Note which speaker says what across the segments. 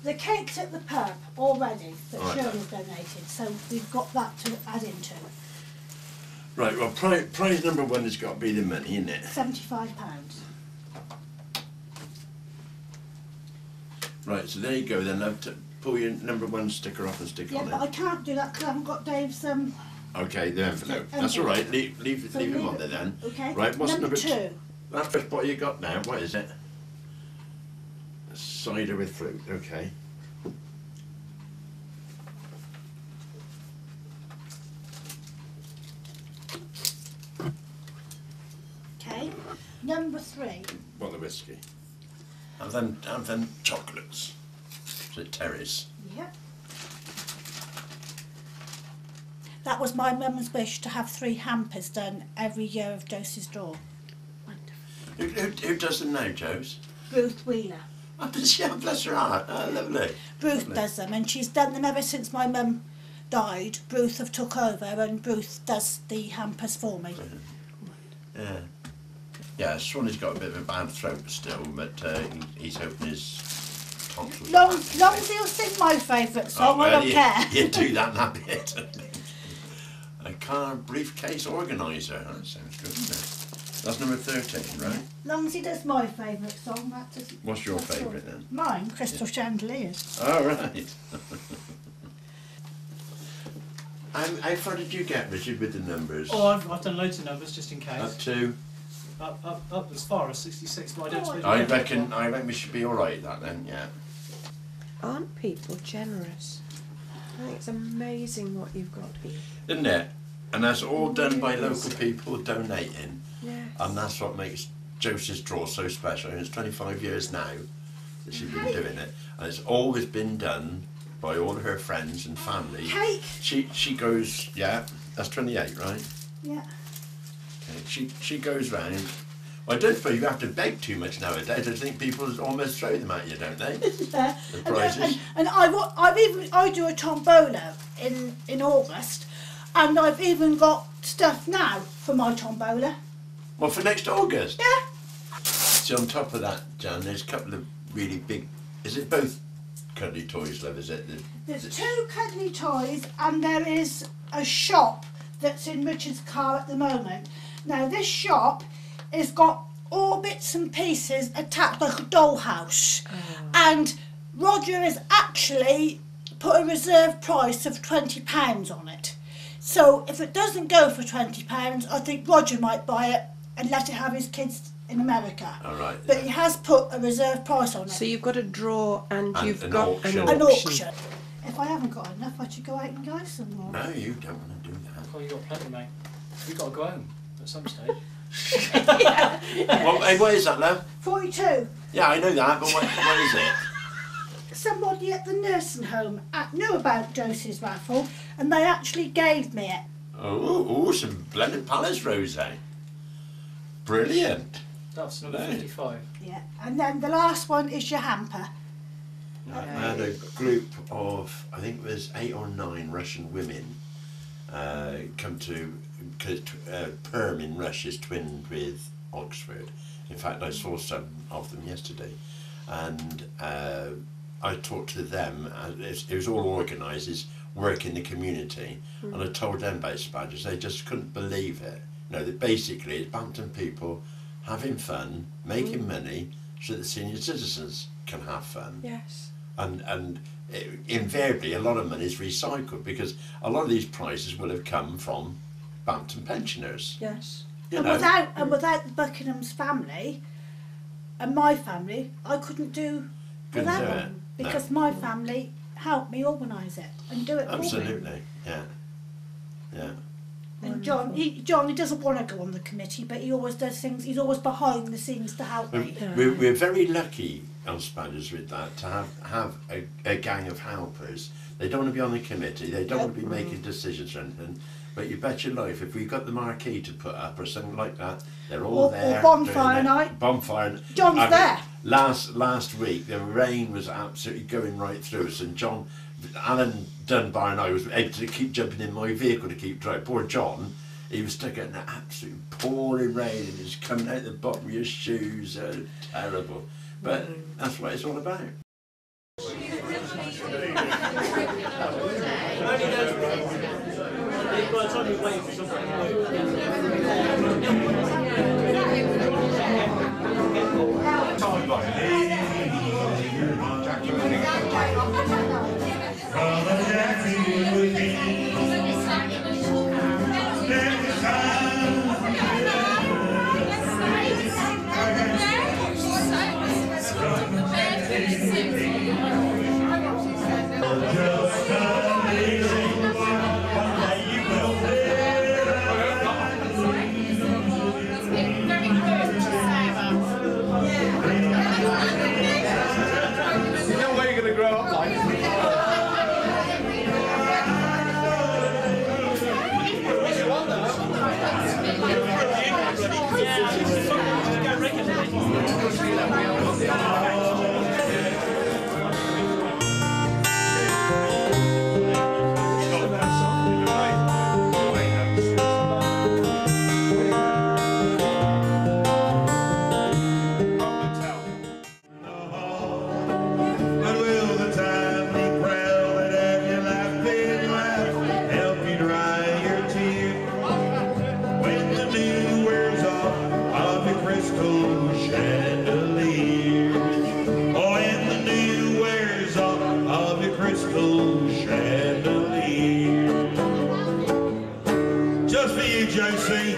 Speaker 1: the cake's at the pub already that
Speaker 2: Right.
Speaker 1: Shirley's donated, so we've got that to add into.
Speaker 2: Right, well, prize number one has got to be the money, isn't it?
Speaker 1: £75.
Speaker 2: Right, so there you go then. Now pull your number one sticker off and stick
Speaker 1: Yeah,
Speaker 2: on
Speaker 1: but I
Speaker 2: it.
Speaker 1: can't do that because I haven't got Dave's
Speaker 2: Okay, the envelope. That's all right. Leave him on there then.
Speaker 1: Okay.
Speaker 2: Right, what's number
Speaker 1: two?
Speaker 2: That first bottle you got now, what is it? Cider with fruit, okay.
Speaker 1: Okay. Number three.
Speaker 2: What, the whiskey? And then chocolates. Is it Terry's?
Speaker 1: Yep. That was my mum's wish to have 3 hampers done every year of Josie's draw.
Speaker 2: Who does them now, Jose?
Speaker 1: Ruth Wheeler.
Speaker 2: Oh, yeah, bless her heart. Oh, lovely.
Speaker 1: Ruth
Speaker 2: Lovely.
Speaker 1: does them, and she's done them ever since my mum died. Ruth have took over, and Ruth does the hampers for me.
Speaker 2: Yeah. Yeah, Swanee's got a bit of a bad throat still, but he's hoping his tonsils...
Speaker 1: Long as he'll sing my favourite song, I don't care.
Speaker 2: You do that in a bit. A car briefcase organiser. That sounds good, doesn't it? That's number 13, right?
Speaker 1: Long as he does my favourite song, that doesn't...
Speaker 2: What's your favourite then?
Speaker 1: Mine, Crystal Chandeliers.
Speaker 2: Oh, right. How far did you get, Richard, with the numbers?
Speaker 3: Oh, I've done loads of numbers just in case.
Speaker 2: Up to?
Speaker 3: Up as far as 66, but I don't suppose...
Speaker 2: I reckon we should be alright that then, yeah.
Speaker 4: Aren't people generous? I think it's amazing what you've got here.
Speaker 2: Isn't it? And that's all done by local people donating.
Speaker 4: Yes.
Speaker 2: And that's what makes Josie's draw so special. And it's 25 years now that she's been doing it. And it's always been done by all of her friends and family.
Speaker 1: Cake!
Speaker 2: She goes, yeah, that's 28, right?
Speaker 1: Yeah.
Speaker 2: Okay. She goes round. Well, I don't suppose you have to beg too much nowadays. I think people almost throw them at you, don't they?
Speaker 1: Yeah.
Speaker 2: The prizes.
Speaker 1: And I do a tombola in August, and I've even got stuff now for my tombola.
Speaker 2: Well, for next August?
Speaker 1: Yeah.
Speaker 2: So on top of that, Jan, there's a couple of really big... Is it both cuddly toys, love, is it?
Speaker 1: There's 2 cuddly toys, and there is a shop that's in Richard's car at the moment. Now, this shop has got all bits and pieces attached like a dollhouse. Oh. And Roger has actually put a reserve price of £20 on it. So if it doesn't go for £20, I think Roger might buy it and let it have his kids in America.
Speaker 2: All right.
Speaker 1: But he has put a reserve price on it.
Speaker 4: So you've got a draw and you've
Speaker 2: an
Speaker 4: got
Speaker 2: auction.
Speaker 4: an
Speaker 1: An
Speaker 4: auction.
Speaker 1: auction. If I haven't got enough, I should go out and buy some more.
Speaker 2: No, you don't want to do that.
Speaker 3: Oh, you've got plenty, mate. You've got to go home at some stage.
Speaker 2: Well, hey, what is that, love?
Speaker 1: 42.
Speaker 2: Yeah, I know that, but what is it?
Speaker 1: Somebody at the nursing home knew about Josie's raffle, and they actually gave me it.
Speaker 2: Oh, some blended palace rosé. Brilliant.
Speaker 3: That's number 55.
Speaker 1: Yeah, and then the last one is your hamper.
Speaker 2: I had a group of, I think it was 8 or 9 Russian women come to, because Perm in Russia is twinned with Oxford. In fact, I saw some of them yesterday, and I talked to them. It was all organised as work in the community, and I told them about SPAJERS. They just couldn't believe it. You know, that basically it's Bampton people having fun, making money, so that senior citizens can have fun.
Speaker 4: Yes.
Speaker 2: And invariably a lot of money is recycled, because a lot of these prizes will have come from Bampton pensioners.
Speaker 4: Yes.
Speaker 2: You
Speaker 1: And
Speaker 2: know.
Speaker 1: without the Buckingham's family and my family, I couldn't do
Speaker 2: Couldn't
Speaker 1: without
Speaker 2: do it,
Speaker 1: them,
Speaker 2: no.
Speaker 1: because my family helped me organise it and do it for me.
Speaker 2: Absolutely, yeah. Yeah.
Speaker 1: And John, he doesn't want to go on the committee, but he always does things. He's always behind the scenes to help me.
Speaker 2: We're very lucky on SPAJERS with that, to have a gang of helpers. They don't want to be on the committee, they don't want to be making decisions or anything, but you bet your life, if we've got the marquee to put up or something like that, they're all there.
Speaker 1: Or bonfire night.
Speaker 2: Bonfire.
Speaker 1: John's there.
Speaker 2: Last week, the rain was absolutely going right through us, and Alan Dunbar and I was able to keep jumping in my vehicle to keep dry. Poor John, he was stuck in the absolute pouring rain, and it's coming out the bottom of your shoes. Terrible. But that's what it's all about.
Speaker 5: Josie.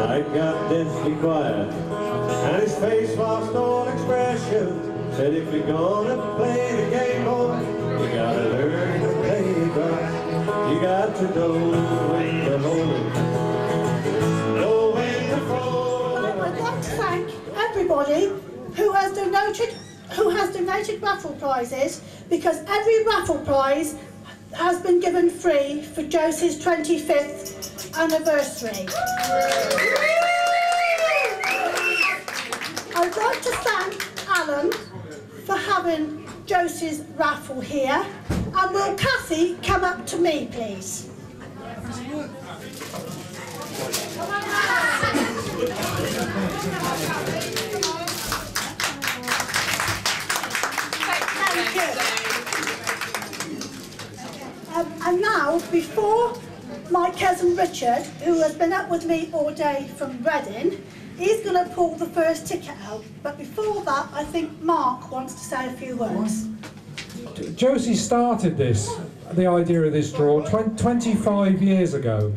Speaker 5: I got deathly quiet, and his face lost all expression. Said, if you're gonna play the game, boy, you gotta learn to play it right. You got to know when to hold it, know when to fold.
Speaker 1: I'd like to thank everybody who has donated raffle prizes, because every raffle prize has been given free for Josie's 25th anniversary. I'd like to thank Alan for having Josie's raffle here, and will Cathy come up to me, please? Thank you. And now, before my cousin Richard, who has been up with me all day from Reading, he's going to pull the first ticket out. But before that, I think Mark wants to say a few words.
Speaker 6: Josie started the idea of this draw 25 years ago.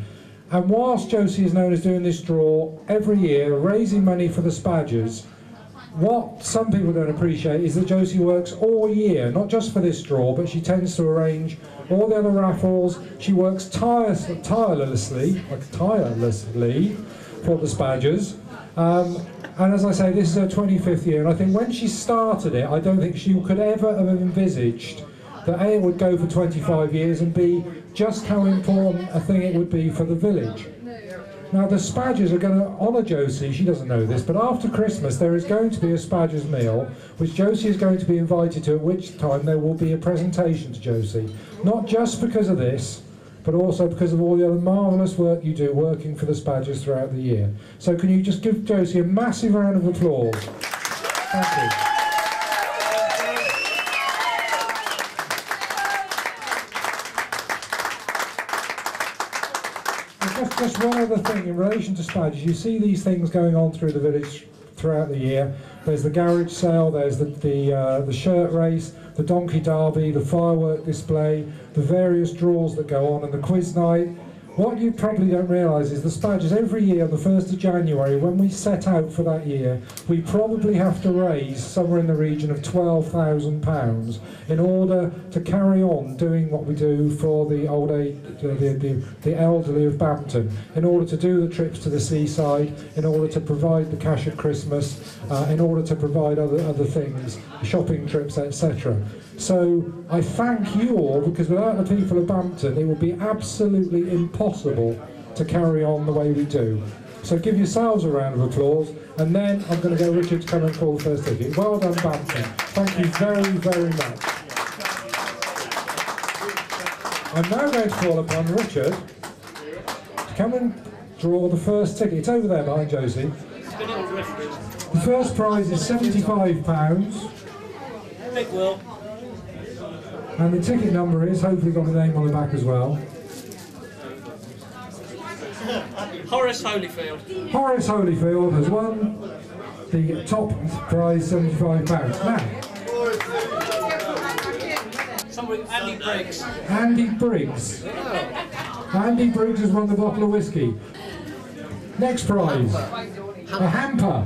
Speaker 6: And whilst Josie is known as doing this draw every year, raising money for the SPAJERS, what some people don't appreciate is that Josie works all year, not just for this draw, but she tends to arrange all the other raffles. She works tirelessly for the SPAJERS. And as I say, this is her 25th year, and I think when she started it, I don't think she could ever have envisaged that A, it would go for 25 years, and B, just how important a thing it would be for the village. Now the SPAJERS are going to honour Josie, she doesn't know this, but after Christmas there is going to be a SPAJERS meal, which Josie is going to be invited to, at which time there will be a presentation to Josie. Not just because of this, but also because of all the other marvellous work you do working for the SPAJERS throughout the year. So can you just give Josie a massive round of applause? Thank you. Just one other thing in relation to SPAJERS. You see these things going on through the village throughout the year. There's the garage sale, there's the shirt race, the donkey derby, the firework display, the various draws that go on, and the quiz night. What you probably don't realise is the SPAJERS every year on the 1st of January, when we set out for that year, we probably have to raise somewhere in the region of £12,000 in order to carry on doing what we do for the old age, the elderly of Bampton, in order to do the trips to the seaside, in order to provide the cash at Christmas, in order to provide other things, shopping trips, etc. So I thank you all, because without the people of Bampton it would be absolutely impossible to carry on the way we do. So give yourselves a round of applause, and then I'm going to go Richard to come and call the first ticket. Well done, Bampton. Thank you very, very much. I'm now going to call upon Richard to come and draw the first ticket. It's over there behind Josie. The first prize is £75.
Speaker 3: Big Will.
Speaker 6: And the ticket number is, hopefully got the name on the back as well.
Speaker 3: Horace Holyfield.
Speaker 6: Horace Holyfield has won the top prize, £75. Now,
Speaker 3: Andy Briggs.
Speaker 6: Andy Briggs. Andy Briggs has won the bottle of whiskey. Next prize, a hamper.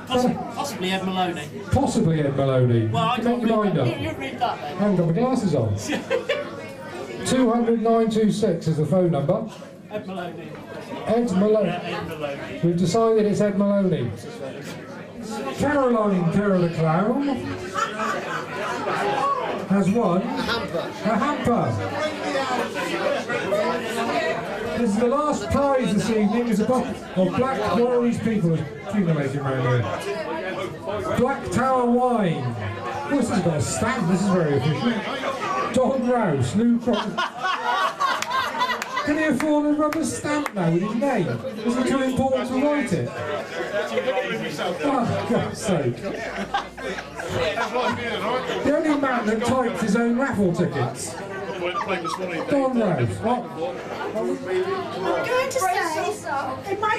Speaker 3: Possibly Ed Maloney.
Speaker 6: Possibly Ed Maloney.
Speaker 3: Well, I can't
Speaker 6: Make your mind up.
Speaker 3: You read that then.
Speaker 6: I haven't got my glasses on. 200-926 is the phone number.
Speaker 3: Ed Maloney.
Speaker 6: Ed Maloney.
Speaker 3: Ed Maloney.
Speaker 6: We've decided it's Ed Maloney. Caroline Carol the Clown has won a hamper. This is the last prize this evening. Is a bottle of black. What are these people accumulating around here? Black Tower wine. Oh, this has got a stamp. This is very efficient. Don Rouse, Lou Cross. Can he afford a rubber stamp now with his name? Is it too important to write it? Oh, for God's sake. The only man that types his own raffle tickets. Don Rouse. What?
Speaker 1: I'm going to say, in my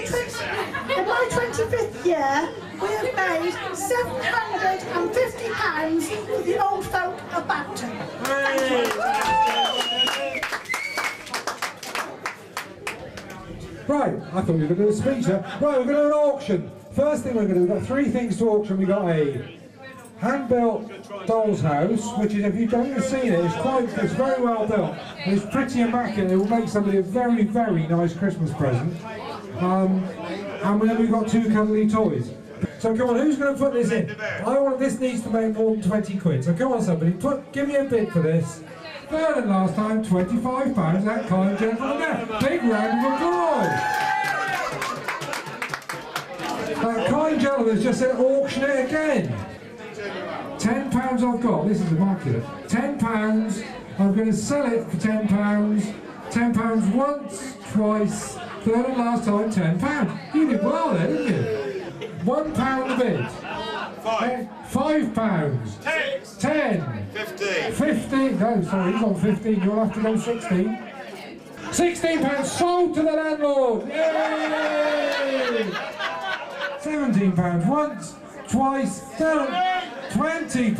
Speaker 1: 25th year, we have made £750 with the old folk of Bampton. Thank you.
Speaker 6: Right, I thought we were going to do a speech there. Right, we're going to do an auction. First thing we're going to do, we've got 3 things to auction. We've got a hand-built doll's house, which is, if you haven't seen it, it's very well built. And it's pretty immaculate. It will make somebody a very, very nice Christmas present. And then we've got 2 cuddly toys. So come on, who's going to put this in? This needs to make more than 20 quid. So come on, somebody, give me a bid for this. Third and last time, £25. That kind gentleman there. Big round of applause. That kind gentleman's just said auction it again. £10 I've got. This is immaculate. £10. I'm going to sell it for £10. £10 once, twice, third and last time, £10. You did well there, didn't you? £1 a bid. £5. 10. 15. No, sorry, he's on 15. You'll have to go 16. £16 sold to the landlord. Yay! £17 once, twice, third. £20.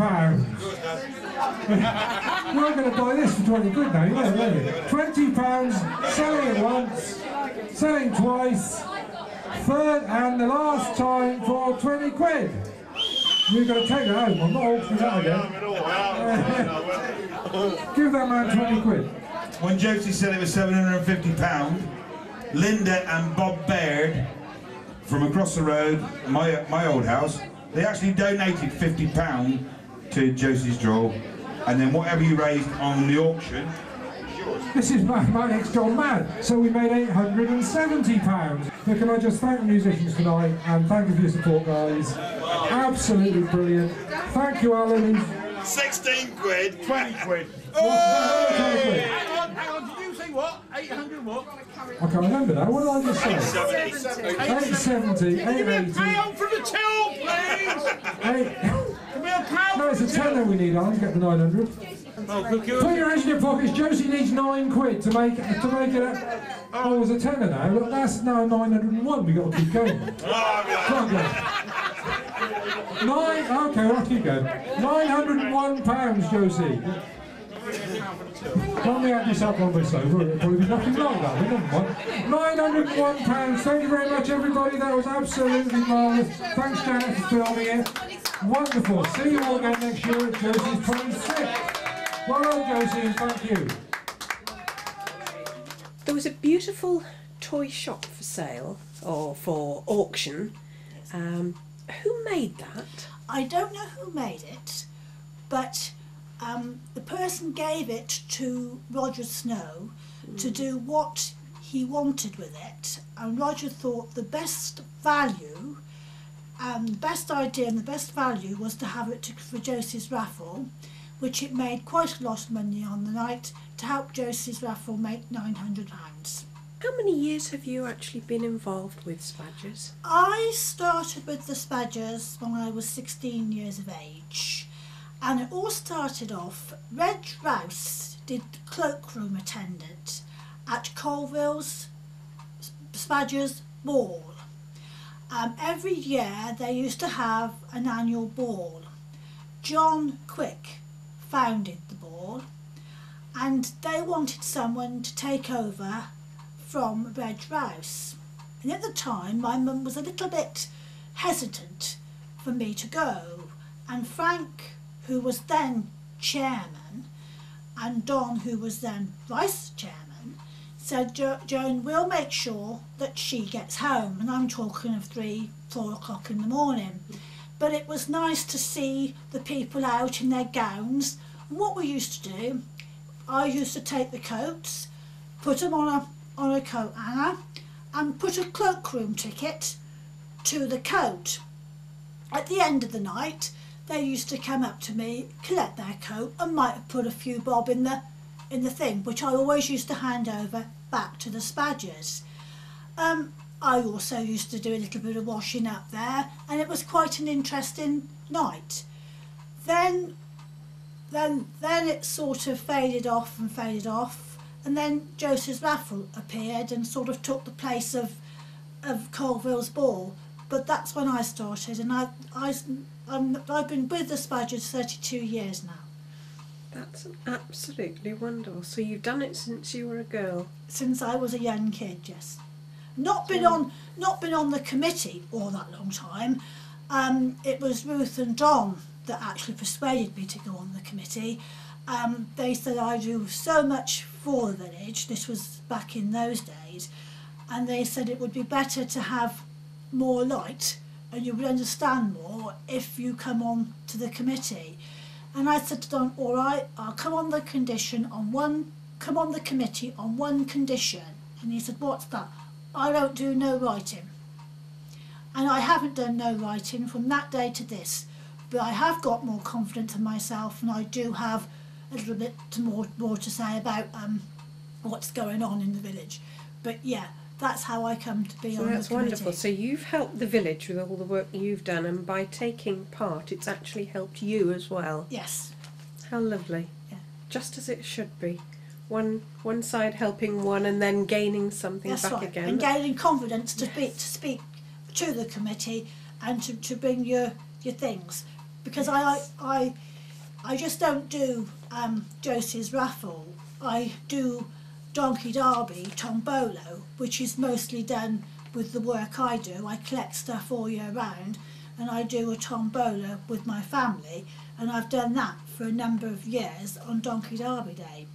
Speaker 6: You're going to buy this for 20 quid now, you know, aren't you? £20, selling it once, selling twice, third and the last time for 20 quid. You're going to take it home. I'm not auctioning that again. Give that man 20 quid.
Speaker 7: When Josie said it was £750, Linda and Bob Baird from across the road, my old house, they actually donated £50 to Josie's draw, and then whatever you raised on the auction.
Speaker 6: This is my next gone mad. So we made £870. So can I just thank the musicians tonight and thank you for your support, guys. Absolutely brilliant. Thank you, Alan.
Speaker 7: 16 quid.
Speaker 8: 20 quid.
Speaker 6: Oh!
Speaker 8: Hang on, did you say what? 800 what?
Speaker 6: I can't remember now. What did I just say? 870. 880.
Speaker 8: £1 for the till, please! Can we have £1?
Speaker 6: No, it's a tenner we need, Alan. Get the 900. Put your hands in your pockets. Josie needs 9 quid to make it a... Oh, it was a tenner now. Look, that's now 901. We've got to keep going. Come on, guys. Okay, we'll have to keep going. £901, Josie. When we add this up on this over, it'll probably be nothing like that, but never mind. £901. Thank you very much, everybody. That was absolutely marvellous. Thanks, Janet, for filming it. Wonderful. See you all again next year at Josie's 26th. Well done, Josie, and thank you.
Speaker 4: There was a beautiful toy shop for sale, or for auction. Who made that?
Speaker 1: I don't know who made it, but the person gave it to Roger Snow to do what he wanted with it, and Roger thought the best value and the best idea and the best value was to have it for Josie's raffle, which it made quite a lot of money on the night to help Josie's raffle make £900.
Speaker 4: How many years have you actually been involved with SPAJERS?
Speaker 1: I started with the SPAJERS when I was 16 years of age, and it all started off, Reg Rouse did cloakroom attendant, at Colville's SPAJERS ball. Every year they used to have an annual ball. John Quick founded the ball, and they wanted someone to take over from Reg Rouse. And at the time my mum was a little bit hesitant for me to go, and Frank, who was then chairman, and Don, who was then vice chairman, said, Joan, we'll make sure that she gets home. And I'm talking of 3-4 o'clock in the morning. But it was nice to see the people out in their gowns. And what we used to do, I used to take the coats, put them on a coat hanger, and put a cloakroom ticket to the coat. At the end of the night, they used to come up to me, collect their coat, and might have put a few bob in the thing, which I always used to hand over back to the SPAJERS. I also used to do a little bit of washing up there, and it was quite an interesting night. Then it sort of faded off, and then Josie's raffle appeared and sort of took the place of Colville's ball. But that's when I started, and I've been with the SPAJERS 32 years now.
Speaker 4: That's absolutely wonderful. So you've done it since you were a girl?
Speaker 1: Since I was a young kid, yes. Not been on the committee all that long time. It was Ruth and Don that actually persuaded me to go on the committee. They said I do so much for the village. This was back in those days, and they said it would be better to have more light and you would understand more if you come on to the committee. And I said to Don, all right, I'll come on the committee on one condition. And he said, what's that? I don't do no writing. And I haven't done no writing from that day to this, but I have got more confidence in myself, and I do have a little bit more to say about what's going on in the village. But yeah, that's how I come to be on the committee.
Speaker 4: That's wonderful. So you've helped the village with all the work you've done, and by taking part it's actually helped you as well.
Speaker 1: Yes.
Speaker 4: How lovely.
Speaker 1: Yeah.
Speaker 4: Just as it should be. One side helping one and then gaining something
Speaker 1: That's
Speaker 4: back
Speaker 1: right.
Speaker 4: again.
Speaker 1: And gaining confidence to speak to the committee and to bring your things. Because
Speaker 4: yes.
Speaker 1: I just don't do Josie's raffle. I do Donkey Derby, Tombolo, which is mostly done with the work I do. I collect stuff all year round, and I do a tombola with my family, and I've done that for a number of years on Donkey Derby Day.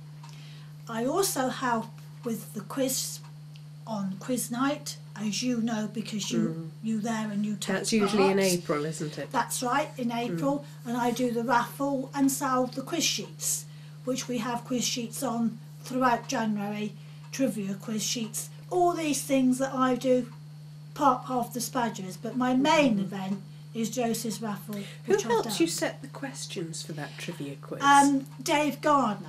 Speaker 1: I also help with the quiz on quiz night, as you know, because you there and you take
Speaker 4: That's usually
Speaker 1: part.
Speaker 4: in April, isn't it?
Speaker 1: That's right, in April, and I do the raffle and sell the quiz sheets, which we have quiz sheets on throughout January, trivia quiz sheets, all these things that I do part of the SPAJERS, but my main event is Josie's raffle.
Speaker 4: Who helps you set the questions for that trivia quiz?
Speaker 1: Dave Gardner.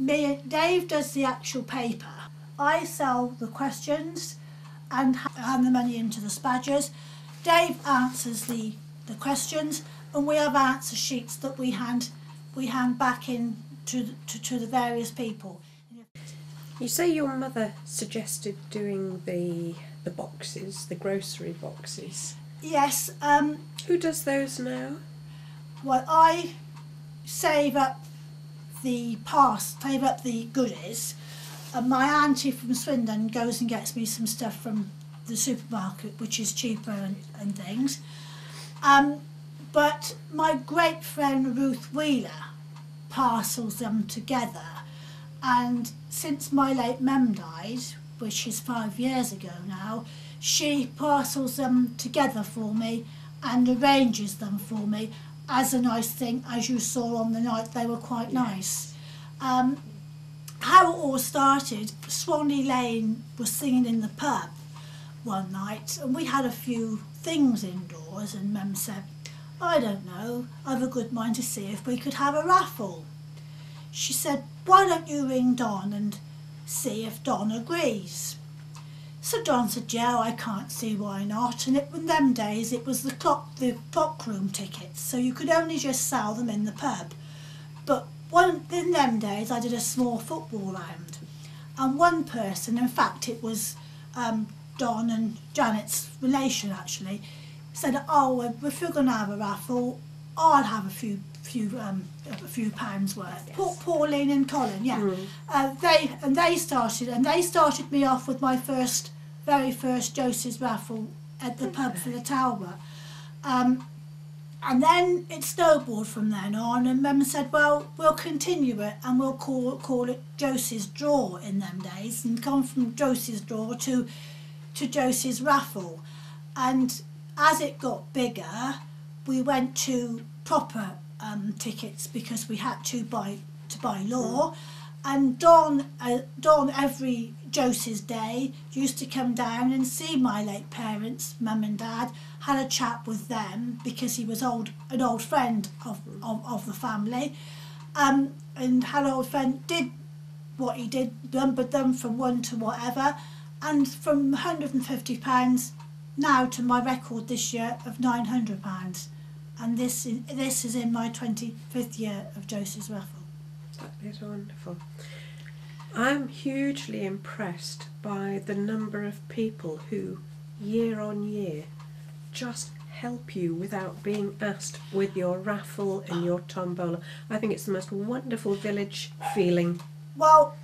Speaker 1: Dave does the actual paper. I sell the questions and hand the money into the SPAJERS. Dave answers the questions, and we have answer sheets that we hand back in to the various people.
Speaker 4: You say your mother suggested doing the boxes, the grocery boxes.
Speaker 1: Yes.
Speaker 4: Who does those now?
Speaker 1: Well, I save up the goodies, and my auntie from Swindon goes and gets me some stuff from the supermarket, which is cheaper and things. But my great friend Ruth Wheeler parcels them together, and since my late mum died, which is 5 years ago now, she parcels them together for me and arranges them for me as a nice thing. As you saw on the night, they were quite nice. How it all started, Swanee Lane was singing in the pub one night, and we had a few things indoors, and Mum said, I don't know, I've a good mind to see if we could have a raffle. She said, why don't you ring Don and see if Don agrees? So Don said, yeah, I can't see why not. And in them days it was the clockroom tickets, so you could only just sell them in the pub. But in them days I did a small football round, And one person, in fact it was Don and Janet's relation actually, said, oh, well, if you're going to have a raffle, I'll have a few pounds worth.
Speaker 4: Yes.
Speaker 1: Pauline and Colin, yeah. They started me off with my very first Josie's raffle at the pub for the Talbot. And then it snowballed from then on, and Mum said, well, we'll continue it and we'll call it Josie's Draw in them days, and gone from Josie's Draw to Josie's Raffle. And as it got bigger, we went to proper tickets because we had to buy law. And Don every Josie's Day used to come down and see my late parents, Mum and Dad, had a chat with them because he was an old friend of the family, and had an old friend, did what he did, numbered them from 1 to whatever, and from £150 now to my record this year of £900, and this is in my 25th year of Josie's Raffle.
Speaker 4: That is wonderful. I'm hugely impressed by the number of people who, year on year, just help you without being asked with your raffle and your tombola. I think it's the most wonderful village feeling.
Speaker 1: Well,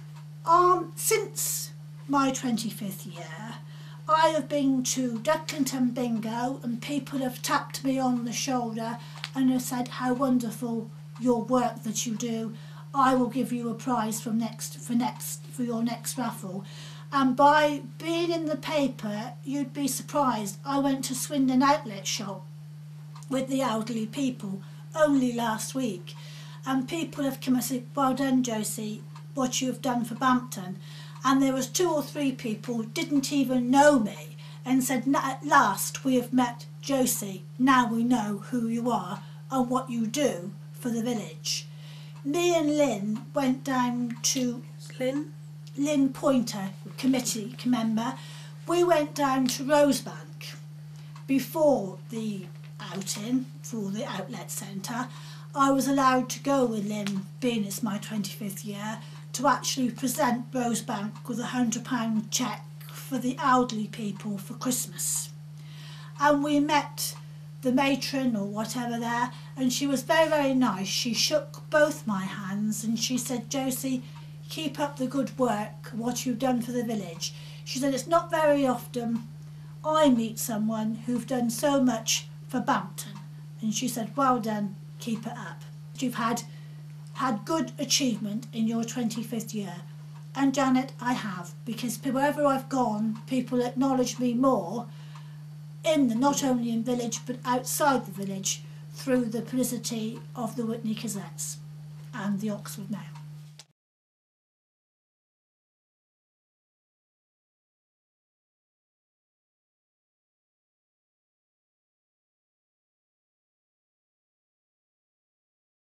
Speaker 1: since my 25th year, I have been to Ducklington Bingo, and people have tapped me on the shoulder and have said how wonderful your work that you do. I will give you a prize for your next raffle. And by being in the paper, you'd be surprised. I went to Swindon Outlet Shop with the elderly people only last week, and people have come and said, well done Josie, what you have done for Bampton. And there was 2 or 3 people who didn't even know me and said, at last we have met Josie, now we know who you are and what you do for the village. Me and Lynn went down to Lynn Pointer, committee member. We went down to Rosebank before the outing for the outlet centre. I was allowed to go with Lynn, being it's my 25th year, to actually present Rosebank with a £100 cheque for the elderly people for Christmas. And we met the matron or whatever there, and she was very, very nice. She shook both my hands and she said, Josie, keep up the good work, what you've done for the village. She said, it's not very often I meet someone who've done so much for Bampton. And she said, well done, keep it up. You've had good achievement in your 25th year. And Janet, I have, because wherever I've gone, people acknowledge me more not only in village but outside the village through the publicity of the Witney Gazettes and the Oxford Mail.